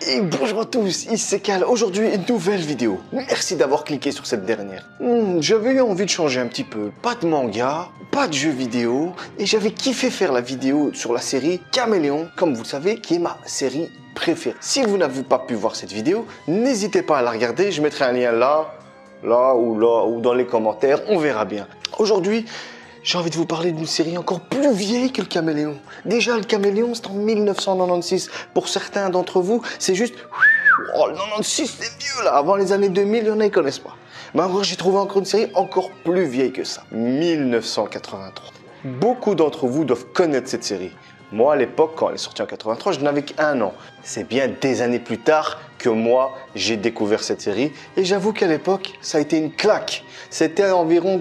Et bonjour à tous, ici c'est Cal. Aujourd'hui, une nouvelle vidéo. Merci d'avoir cliqué sur cette dernière. J'avais eu envie de changer un petit peu. Pas de manga, pas de jeux vidéo. Et j'avais kiffé faire la vidéo sur la série Caméléon, comme vous le savez, qui est ma série préférée. Si vous n'avez pas pu voir cette vidéo, n'hésitez pas à la regarder. Je mettrai un lien là ou dans les commentaires. On verra bien. Aujourd'hui, j'ai envie de vous parler d'une série encore plus vieille que le Caméléon. Déjà, le Caméléon, c'est en 1996. Pour certains d'entre vous, c'est juste... Oh, le 96, c'est vieux, là. Avant les années 2000, il y en a qui ne connaissent pas. Mais moi, j'ai trouvé encore une série encore plus vieille que ça. 1983. Beaucoup d'entre vous doivent connaître cette série. Moi, à l'époque, quand elle est sortie en 83, je n'avais qu'1 an. C'est bien des années plus tard que moi, j'ai découvert cette série. Et j'avoue qu'à l'époque, ça a été une claque. C'était environ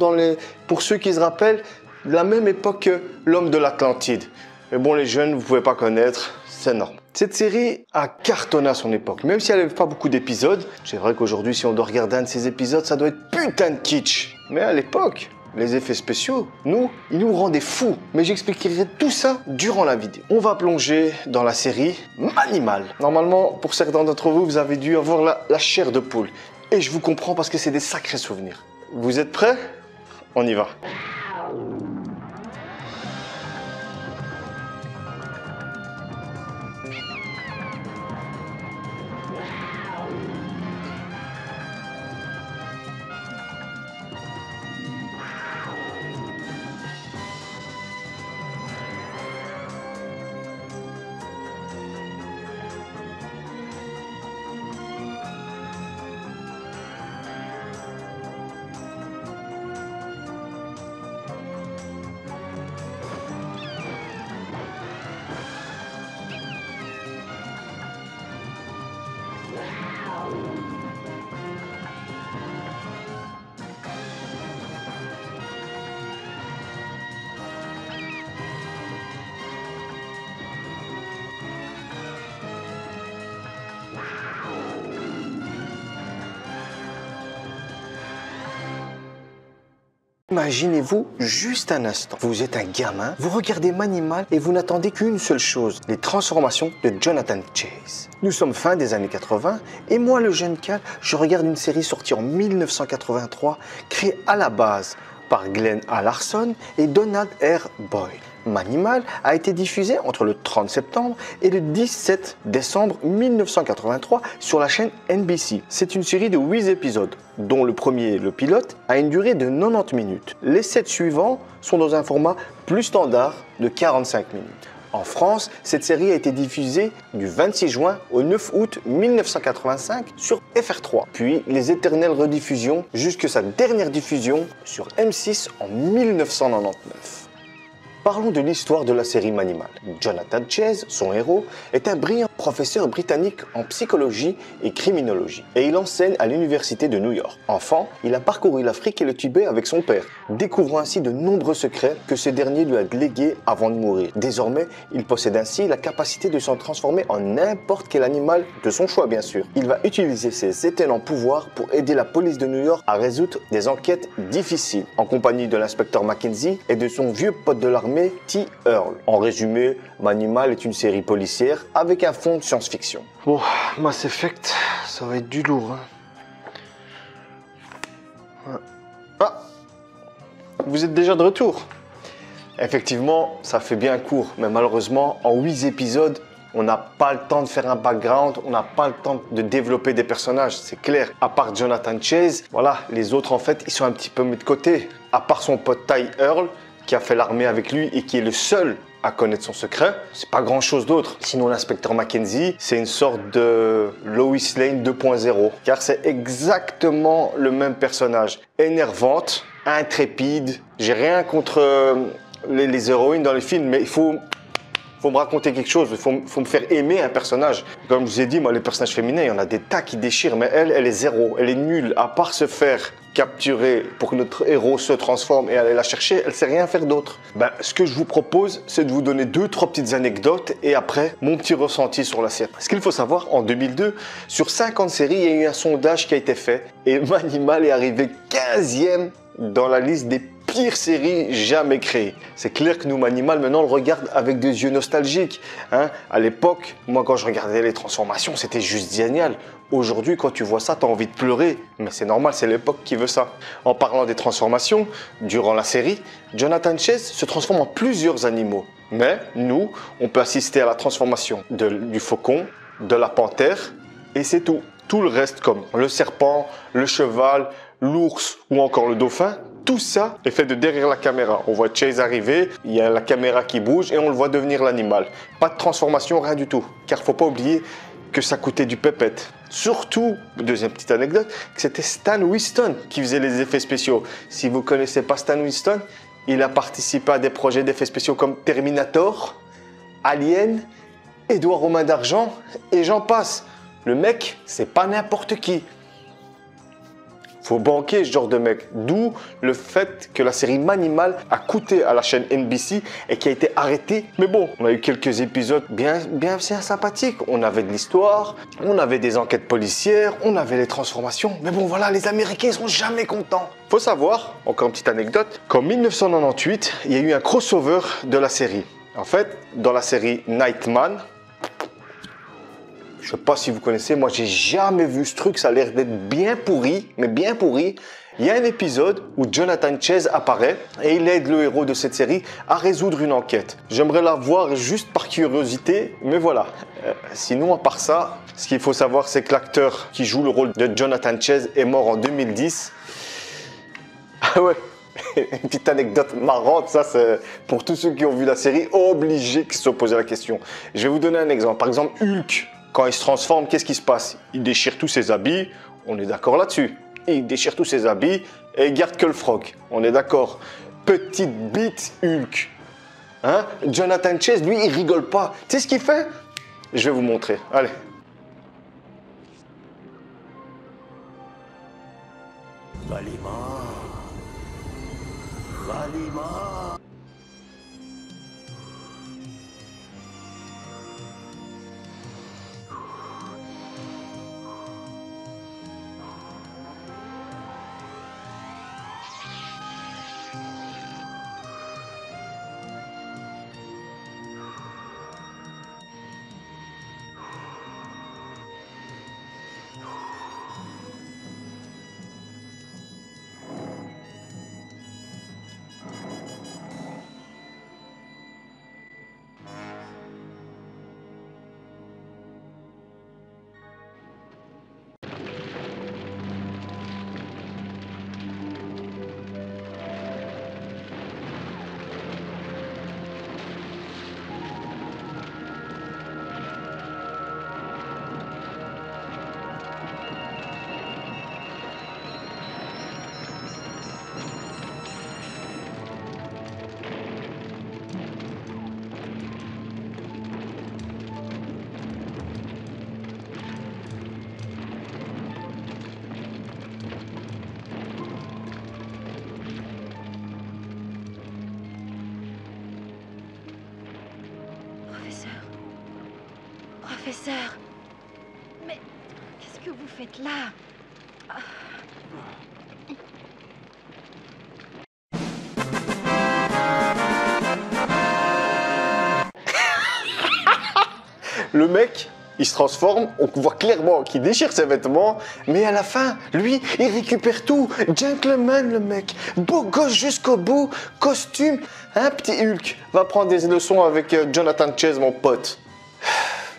pour ceux qui se rappellent, la même époque que L'Homme de l'Atlantide. Mais bon, les jeunes, vous ne pouvez pas connaître, c'est normal. Cette série a cartonné à son époque, même si elle n'avait pas beaucoup d'épisodes. C'est vrai qu'aujourd'hui, si on doit regarder un de ces épisodes, ça doit être putain de kitsch. Mais à l'époque, les effets spéciaux, ils nous rendaient fous. Mais j'expliquerai tout ça durant la vidéo. On va plonger dans la série Manimal. Normalement, pour certains d'entre vous, vous avez dû avoir la chair de poule. Et je vous comprends parce que c'est des sacrés souvenirs. Vous êtes prêts? On y va. Imaginez-vous juste un instant, vous êtes un gamin, vous regardez Manimal et vous n'attendez qu'une seule chose, les transformations de Jonathan Chase. Nous sommes fin des années 80 et moi le jeune Cal, je regarde une série sortie en 1983, créée à la base par Glenn A. Larson et Donald R. Boyle. Manimal a été diffusé entre le 30 septembre et le 17 décembre 1983 sur la chaîne NBC. C'est une série de 8 épisodes, dont le premier, le pilote, a une durée de 90 minutes. Les 7 suivants sont dans un format plus standard de 45 minutes. En France, cette série a été diffusée du 26 juin au 9 août 1985 sur FR3, puis les éternelles rediffusions jusqu'à sa dernière diffusion sur M6 en 1999. Parlons de l'histoire de la série Manimal. Jonathan Chase, son héros, est un brillant professeur britannique en psychologie et criminologie et il enseigne à l'université de New York. Enfant, il a parcouru l'Afrique et le Tibet avec son père, découvrant ainsi de nombreux secrets que ce dernier lui a légués avant de mourir. Désormais, il possède ainsi la capacité de s'en transformer en n'importe quel animal de son choix bien sûr. Il va utiliser ses étonnants pouvoirs pour aider la police de New York à résoudre des enquêtes difficiles, en compagnie de l'inspecteur Mackenzie et de son vieux pote de l'armée T. Earl. En résumé, Manimal est une série policière avec un fond de science-fiction. Bon, Mass Effect, ça va être du lourd. Ah, vous êtes déjà de retour. Effectivement, ça fait bien court, mais malheureusement, en 8 épisodes, on n'a pas le temps de faire un background, on n'a pas le temps de développer des personnages, c'est clair. À part Jonathan Chase, voilà, les autres en fait, ils sont un petit peu mis de côté. À part son pote Ty Earl, qui a fait l'armée avec lui et qui est le seul à connaître son secret, c'est pas grand chose d'autre. Sinon l'inspecteur Mackenzie, c'est une sorte de Lois Lane 2.0, car c'est exactement le même personnage. Énervante, intrépide, j'ai rien contre les héroïnes dans les films, mais il faut me raconter quelque chose, il faut me faire aimer un personnage. Comme je vous ai dit, moi les personnages féminins, il y en a des tas qui déchirent, mais elle est zéro, elle est nulle, à part se faire capturer pour que notre héros se transforme et aller la chercher, elle sait rien faire d'autre. Ce que je vous propose, c'est de vous donner 2-3 petites anecdotes et après, mon petit ressenti sur la série. Ce qu'il faut savoir, en 2002, sur 50 séries, il y a eu un sondage qui a été fait et Manimal est arrivé 15e dans la liste des pire série jamais créée. C'est clair que nous, Manimal, maintenant, on le regarde avec des yeux nostalgiques. Hein? À l'époque, moi, quand je regardais les transformations, c'était juste génial. Aujourd'hui, quand tu vois ça, tu as envie de pleurer. Mais c'est normal, c'est l'époque qui veut ça. En parlant des transformations, durant la série, Jonathan Chase se transforme en plusieurs animaux. Mais nous, on peut assister à la transformation du faucon, de la panthère, et c'est tout. Tout le reste, comme le serpent, le cheval, l'ours ou encore le dauphin, tout ça est fait de derrière la caméra. On voit Chase arriver, il y a la caméra qui bouge et on le voit devenir l'animal. Pas de transformation, rien du tout. Car il ne faut pas oublier que ça coûtait du pépette. Surtout, deuxième petite anecdote, que c'était Stan Winston qui faisait les effets spéciaux. Si vous ne connaissez pas Stan Winston, il a participé à des projets d'effets spéciaux comme Terminator, Alien, Édouard Romain d'Argent et j'en passe. Le mec, c'est pas n'importe qui. Faut banquer ce genre de mec. D'où le fait que la série Manimal a coûté à la chaîne NBC et qui a été arrêtée. Mais bon, on a eu quelques épisodes bien sympathiques. On avait de l'histoire, on avait des enquêtes policières, on avait les transformations. Mais bon, voilà, les Américains, ils sont jamais contents. Faut savoir, encore une petite anecdote, qu'en 1998, il y a eu un crossover de la série. En fait, dans la série Nightman, je ne sais pas si vous connaissez, moi j'ai jamais vu ce truc, ça a l'air d'être bien pourri, mais bien pourri. Il y a un épisode où Jonathan Chase apparaît et il aide le héros de cette série à résoudre une enquête. J'aimerais la voir juste par curiosité, mais voilà. Sinon, à part ça, ce qu'il faut savoir, c'est que l'acteur qui joue le rôle de Jonathan Chase est mort en 2010. Ah ouais, une petite anecdote marrante, ça c'est pour tous ceux qui ont vu la série, obligés qui se sont posé la question. Je vais vous donner un exemple. Par exemple, Hulk. Quand il se transforme, qu'est-ce qui se passe? Il déchire tous ses habits, on est d'accord là-dessus. Il déchire tous ses habits et il garde que le froc, on est d'accord. Petite bite Hulk. Hein? Jonathan Chase, lui, il rigole pas. Tu sais ce qu'il fait? Je vais vous montrer, allez. Valima. Valima. Professeur, mais qu'est-ce que vous faites là? Le mec, il se transforme, on voit clairement qu'il déchire ses vêtements, mais à la fin, lui, il récupère tout. Gentleman, le mec, beau gosse jusqu'au bout, costume. Un petit Hulk va prendre des leçons avec Jonathan Chase, mon pote.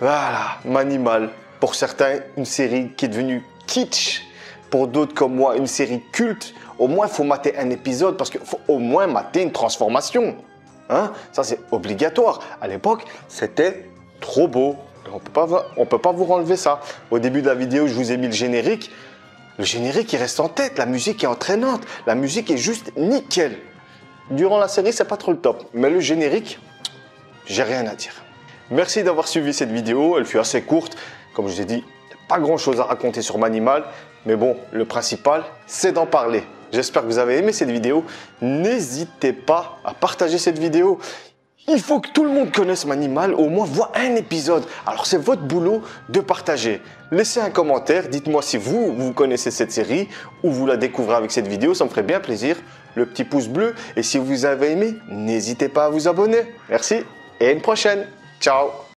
Voilà, Manimal. Pour certains, une série qui est devenue kitsch. Pour d'autres comme moi, une série culte. Au moins, il faut mater un épisode parce qu'il faut au moins mater une transformation. Hein? Ça, c'est obligatoire. À l'époque, c'était trop beau. On peut pas vous enlever ça. Au début de la vidéo, je vous ai mis le générique. Le générique, il reste en tête. La musique est entraînante. La musique est juste nickel. Durant la série, c'est pas trop le top. Mais le générique, j'ai rien à dire. Merci d'avoir suivi cette vidéo. Elle fut assez courte. Comme je vous ai dit, pas grand chose à raconter sur Manimal. Mais bon, le principal, c'est d'en parler. J'espère que vous avez aimé cette vidéo. N'hésitez pas à partager cette vidéo. Il faut que tout le monde connaisse Manimal, au moins voit un épisode. Alors c'est votre boulot de partager. Laissez un commentaire, dites-moi si vous connaissez cette série ou vous la découvrez avec cette vidéo, ça me ferait bien plaisir. le petit pouce bleu et si vous avez aimé, n'hésitez pas à vous abonner. Merci et à une prochaine. Ciao.